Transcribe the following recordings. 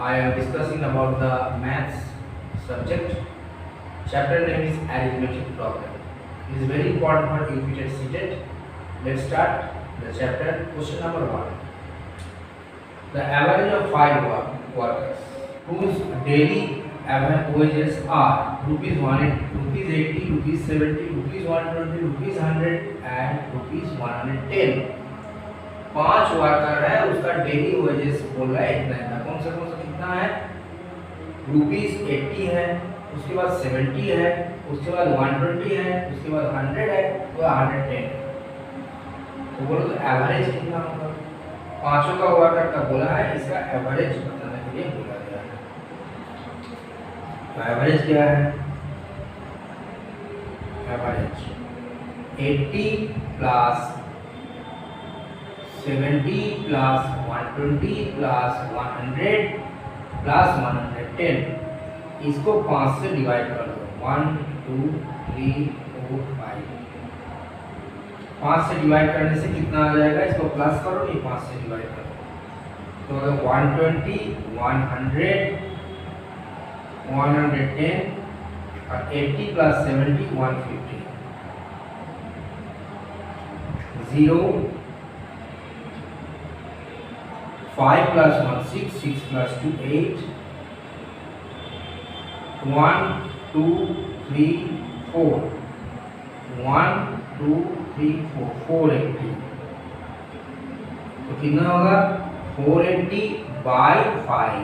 I am discussing about the maths subject. Chapter name is arithmetic problem. It is very important for repeated seated. Let's start the chapter. Question number 1. The average of 5 workers whose daily wages are rupees 180, rupees 80, rupees 70, rupees 120, rupees 100 and rupees 110. 5 worker है, उसका daily wages बोल रहा है इतना इतना। कौन सा कितना है? रुपीस 80 है, उसके बाद 70 है, उसके बाद 120 है, उसके बाद 100 है, उसके बाद 110। तो बोलो तो एवरेज कितना होगा? पांचों का वर्कर का बोला है, इसका एवरेज बताने के लिए बोला गया है। तो एवरेज क्या है? Average 80 plus 70 plus 120 plus 100 plus 110, इसको 5 से डिवाइड कर दो। 1 2 3 4 5। 5 से डिवाइड करने से कितना आ जाएगा? इसको प्लस करो, ये 5 से डिवाइड करो तो अगर 120 100 110 और 80 प्लस 70 150। 0 5 plus 1 6, 6 plus 2 8, 1 2 3 4, 1 2 3 4 480। तो कितना होगा? 480 बाई 5।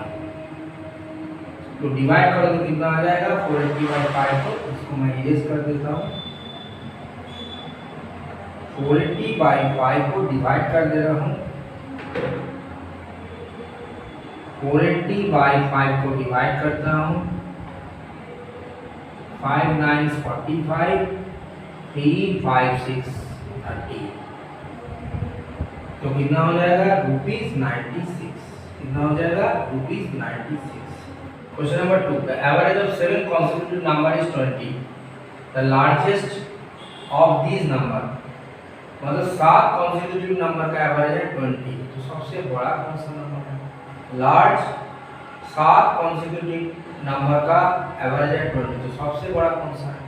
तो डिवाइड करो तो कितना आ जाएगा? 480 बाई 5 को इसको मैं इरेज कर देता हूँ। 480 बाई 5 को डिवाइड कर दे रहा हूँ। 480 बाई 5 को डिवाइड करता हूँ। 5 9 45, 3 5 6 30। तो कितना हो जाएगा? ₹96। कितना हो जाएगा? ₹96। Question number 2. The average of 7 consecutive number is 20. The largest of these number, मतलब 7 consecutive नंबर का एवरेज है 20। तो सबसे बड़ा कौन सा नंबर है? लार्ज 7 कॉन्सेक्यूटिव नंबर का एवरेज है 20। तो सबसे बड़ा कौन सा है?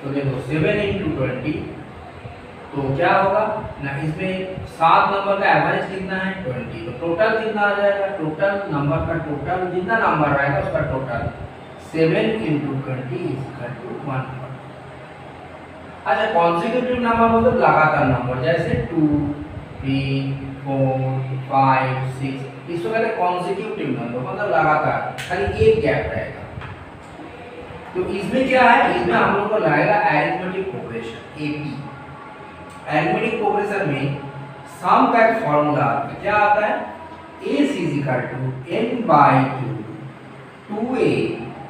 तो देखो 7 × 20 तो क्या होगा ना, इसमें 7 नंबर का एवरेज कितना है? 20। तो टोटल कितना आ जाएगा? टोटल नंबर का टोटल जितना नंबर रहेगा उसका टोटल 7 × 20 = 140। अच्छा, कॉन्सेक्यूटिव नंबर मतलब लगातार नंबर, जैसे 2 3 4 5 6, इसको कहते हैं कॉन्सेक्यूटिव नंबर, मतलब लगातार, खाली एक गैप रहेगा। तो इसमें क्या है? इसमें हम लोग को लगेगा arithmetic progression, AP. Arithmetic progression में सम का एक फॉर्मूला आता है। क्या आता है? a = n/2 2a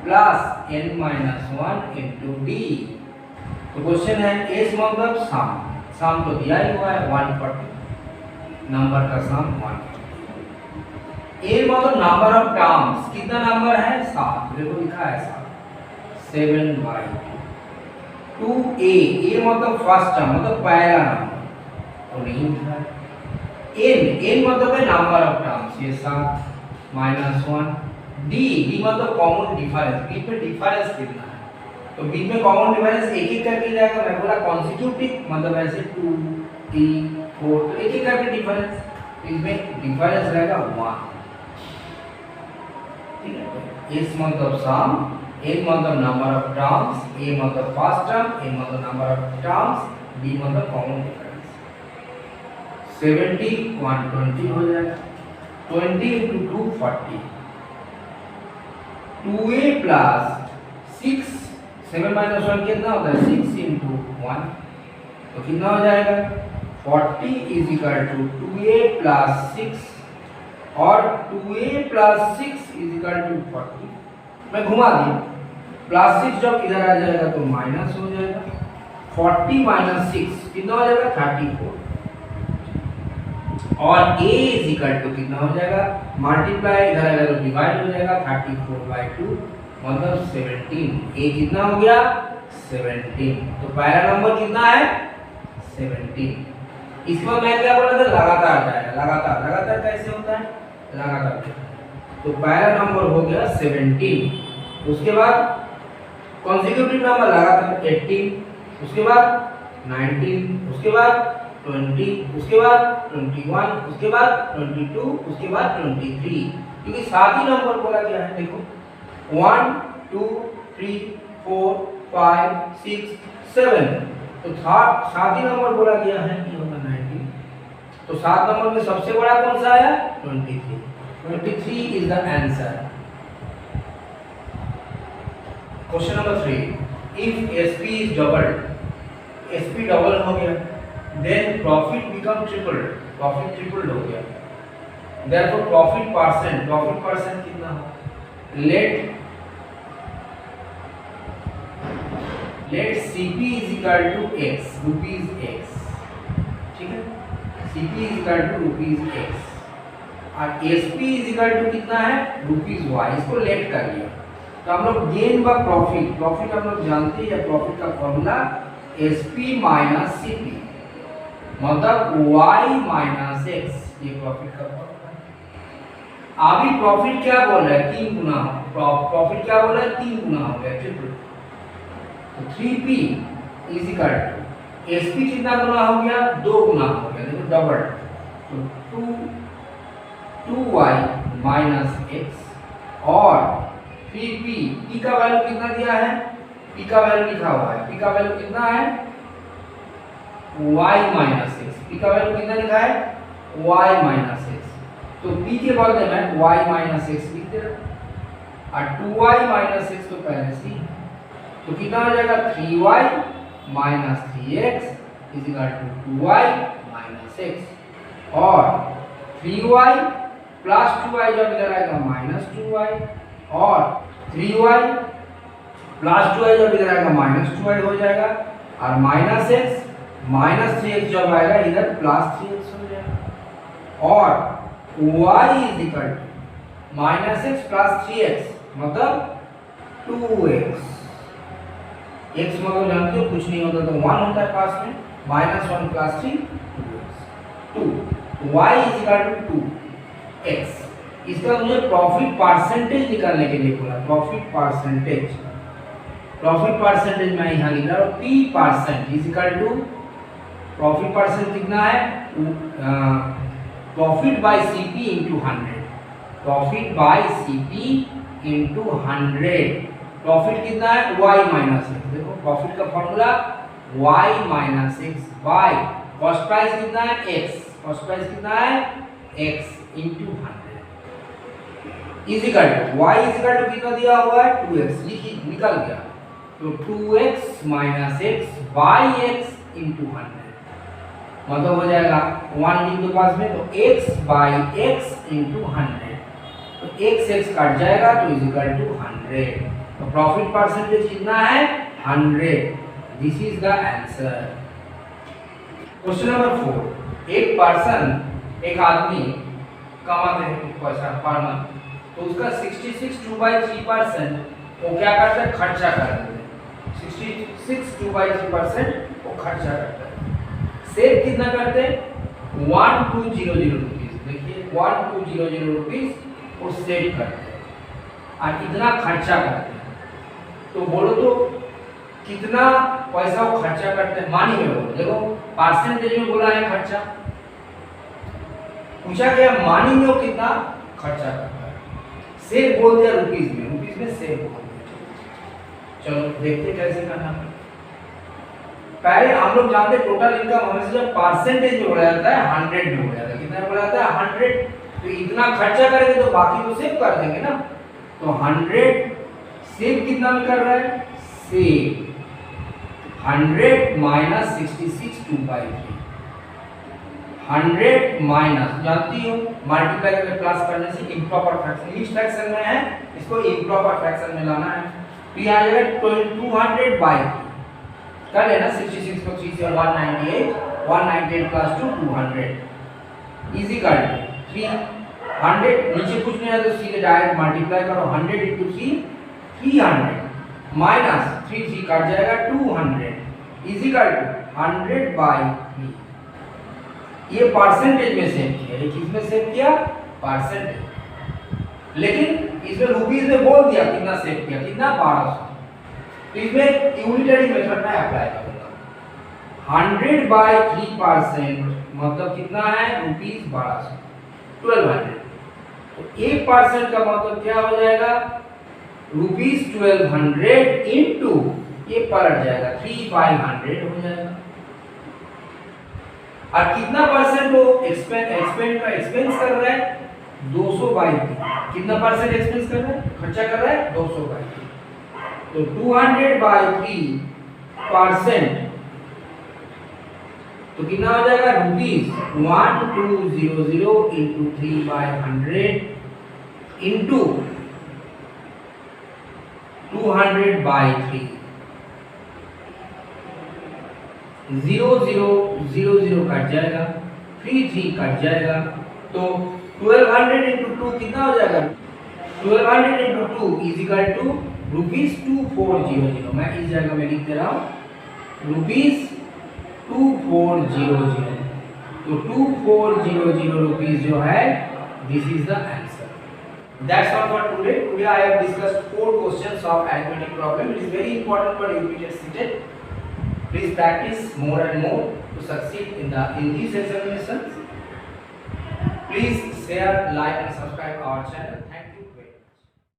+ n-1 × d। तो क्वेश्चन है s मतलब सम तो दिया ही हुआ है 140, नंबर का सम 140। a मतलब नंबर ऑफ टर्म्स, कितना नंबर है? 7। देखो लिखा है 7, 7/2। 2a मतलब फर्स्ट टर्म, मतलब पहला नंबर, तो नहीं लिखा है। n मतलब है नंबर ऑफ टर्म्स, ये 7 -1। d मतलब कॉमन डिफरेंस, बीच में डिफरेंस कितना है? तो बीच में कॉमन डिफरेंस एक एक करके जाएगा। मैं बोला कॉन्सेक्यूटिव मतलब ऐसे 2 3 4, तो एक एक करके डिफरेंस, इसमें डिफरेंस रहेगा 1। ठीक है? s मतलब सम, n मतलब नंबर ऑफ टर्म्स, a मतलब फर्स्ट टर्म, a मतलब नंबर ऑफ टर्म्स, d मतलब कॉमन डिफरेंस। 70 120 हो जाएगा। 20 × 2 40। 2a + 6, 7 - 1 कितना होता है? 6 × 1। तो कितना हो जाएगा? 40 = 2a + 6 और 2a + 6 = 40। मैं घुमा दी, +6 जब इधर आ जाएगा तो माइनस हो जाएगा। 40 - 6 कितना हो जाएगा? 34। और a = कितना हो जाएगा? मल्टीप्लाई इधर आएगा तो डिवाइड हो जाएगा। 34/2 मतलब 17। a कितना हो गया? 17। तो पहला नंबर कितना है? 17। इसमें मैं क्या बोला था? लगातार जाएगा। लगातार कैसे होता है? लगातार तो पहला नंबर हो गया 17, उसके बाद कॉन्जिक्यूटिव नंबर लगातार 18, उसके बाद 19, उसके बाद 20, उसके बाद 21, उसके बाद 22, उसके बाद 23, क्योंकि सात ही नंबर बोला गया है। देखो 1 2 3 4 5 6 7, तो सात ही नंबर बोला गया है, ये होगा 19। तो सात नंबर में सबसे बड़ा कौन सा आया? 23। 23 is the answer. Question number 3, if SP is doubled, SP double हो गया, then profit become tripled, profit tripled हो गया, देयरफॉर प्रॉफिट परसेंट कितना हो? Let CP is equal to x, rupees x, ठीक है, CP is equal to rupees x और SP is equal to कितना है? rupees y, इसको लेट कर लिया। तो हम लोग गेन व प्रॉफिट हम लोग जानते हैं, प्रॉफिट का फॉर्मूला SP माइनस CP मतलब y माइनस x, ये प्रॉफिट का फॉर्मूला। अभी प्रॉफिट क्या बोल रहा है? 3 गुना, प्रॉफिट क्या बोल रहा है? 3 गुना हो गया, ट्रिपल। तो 3P is equal to SP कितना गुना हो गया? 2 गुना हो गया, देखो डबल। तो 2y माइनस x और 3P, P का वैल्यू कितना दिया है? P का वैल्यू लिखा हुआ है, P का वैल्यू कितना है? y माइनस x, P का वैल्यू कितना लिखा है? y minus x। तो P के बदले में y माइनस x लिख दे रहा और 2y माइनस x तो पहले से, तो कितना हो जाएगा? 3y minus 3x is equal to 2y minus x और 3y प्लस 2y जब इधर आएगा माइनस 2y और 3y प्लस 2y जब इधर आएगा माइनस 2y हो जाएगा और माइनस x माइनस 3x जब आएगा इधर प्लस 3x हो जाएगा और y is equal to minus x plus 3x मतलब 2x। x मतलब जानते हो कुछ नहीं होता तो 1 होता है पास में, minus 1 plus 3 2 y is equal to 2x। इसका मुझे प्रॉफिट परसेंटेज निकालने के लिए बोला, प्रॉफिट परसेंटेज मैं यहाँ लिख रहा हूँ P% is equal to profit percent कितना है? Profit by CP into 100, profit by CP into 100। Profit कितना है? y माइनस x, देखो प्रॉफिट का formula y minus x by cost price कितना है? x, कॉस्ट प्राइस कितना है? x into 100 is equal to y is equal to कितना दिया हुआ है? 2x, लिखिए निकल गया। तो 2x minus x by x into 100 मतलब हो जाएगा 1 लिख दो पास में, तो x बाय x इंटू 100, तो x कट जाएगा तो इज इक्वल टू 100। तो प्रॉफिट परसेंटेज कितना है? 100। This is the answer. Question number 4, एक आदमी कमाते हैं पैसा पर मंथ, तो उसका 66 2/3% वो क्या करता है? खर्चा कर देते हैं। 66 2/3% वो खर्चा करता है। सेव कितना करते हैं? 1200 रुपीज, देखिए 1200 रुपीज वो सेव करते हैं और इतना खर्चा करते हैं। तो बोलो तो कितना पैसा वो खर्चा करते हैं? मानी में बोलो, देखो परसेंटेज में बोला है खर्चा, पूछा गया मानी में वो कितना खर्चा करता है। सेव बोल दिया रुपीज में सेव बोल दिया। चलो देखते कैसे करना है। पहले हम लोग जानते टोटल इनकम हमेशा जब परसेंटेज में बोला जाता है 100 में बोला जाता है। कितना बोला जाता है? 100। तो इतना खर्चा करेंगे तो बाकी तो सेव कर देंगे ना। तो 100 सेव कितना में कर रहा है? सेव 100 माइनस 66 2/3, 100 माइनस जानती हो मल्टीप्लाई करके प्लस करने से इम्प्रॉपर फ्रैक्शन, इस फ्रैक्शन में है इसको इम्प्रॉपर फ्रैक्शन में लाना है। तो ये आ जाएगा 200/3 कर लेना, 66 को 3 से 198 प्लस 200 इज इक्वल टू 300, नीचे कुछ नहीं है तो सीधे डायरेक्ट मल्टीप्लाई करो, 100 into 3 300 माइनस 3 कट जाएगा 200 इज इक्वल टू 100/3। ये परसेंटेज में सेव किया, ये किस में सेव किया? परसेंटेज। लेकिन इसमें रुपीस में बोल दिया कितना सेव किया, कितना 1200। तो इसमें यूनिटरी मेथड में अप्लाई करूंगा। 100 बाय 3% मतलब कितना है रुपीस 1200, 1200। तो 1% का मतलब क्या हो जाएगा रुपीस 1200 इंटू ये पलट जाएगा 3500 हो जाएगा। और कितना परसेंट वो एक्सपेंस कर रहा है 200 बाई 3। कितना परसेंट एक्सपेंस कर रहा है, खर्चा कर रहा है 200 बाई 3। तो 200 बाई 3% तो कितना हो जाएगा rupees 1200 into 3/100 into 200 by 3। 0 0 0 0 cut जाएगा, 3 3 कट जाएगा। तो 1200 इंटू 2 कितना हो जाएगा 1200 into 2 is equal to rupees 2400। मैं इस जगह में लिख दे रहा हूँ रुपीस 2400। तो 2400 रुपीस जो है this is the answer. That's all for today. Today I have discussed 4 questions of arithmetic problem. It is very important for repeated seated. Please practice more and more to succeed in these examinations. Please share, like and subscribe our channel.